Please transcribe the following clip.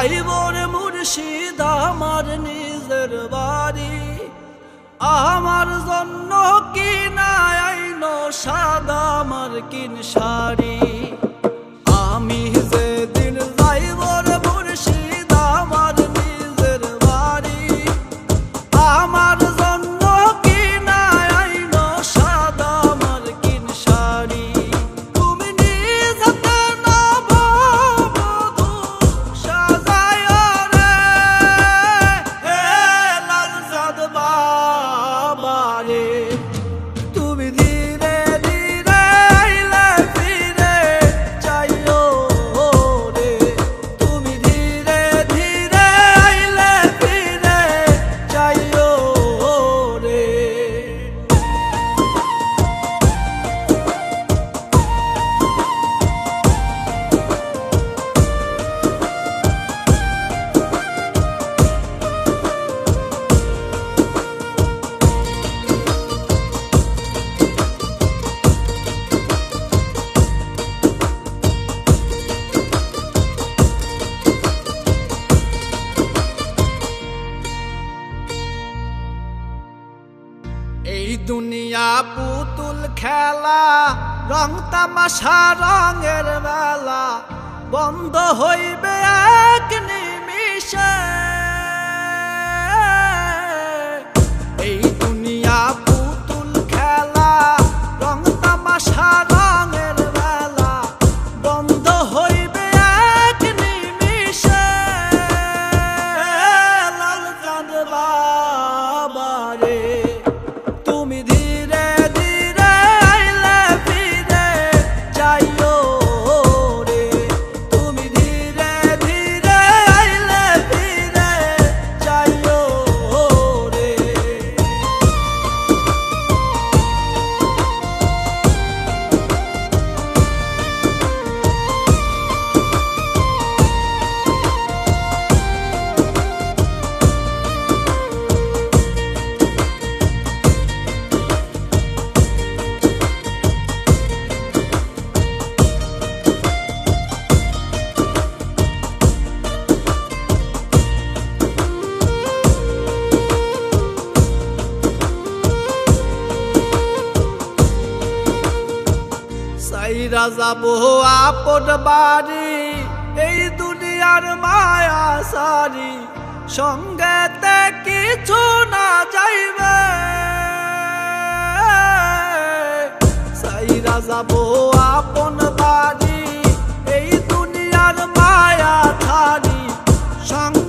যাইবর মুর্শিদ আমার নিজের বাড়ি, আমার জন্য কিনা আইনো সাদা মার্কিন শাড়ি। আমি যেদিন যাইবর মুর্শিদ আমার নিজের বাড়ি, আমার জন্য কিনা আইনো সাদা মার্কিন শাড়ি। তুমি নিজ হাতে নববধূ সাজাইও রে, হে লালচাঁদ বাবা রে। তুমি ধীরে ধীরে আইলে ফিরে যাইও রে, তুমি ধীরে ধীরে আইলে ফিরে যাইও রে। এই দুনিয়া পুতুল খেলা, রং তামাশা রঙের বেলা, বন্ধ হইবে এক নিমিষে। এই দুনিয়া পুতুল খেলা, রং তামাশা রঙের বেলা, বন্ধ হইবে এক নিমিষে। লালচাঁদ বাবা রে, তুমি ধীরে ধীরে আইলে ফিরে যাইও রে, তুমি ধীরে ধীরে আইলে ফিরে যাইও রে। সাইরা যাবো আপন বাড়ি, এই দুনিয়ার মায়া সারি, সঙ্গেতে কিছু না যাইবে। সাইরা যাবো আপন বাড়ি, এই দুনিয়ার মায়া ছাড়ি, সঙ্গ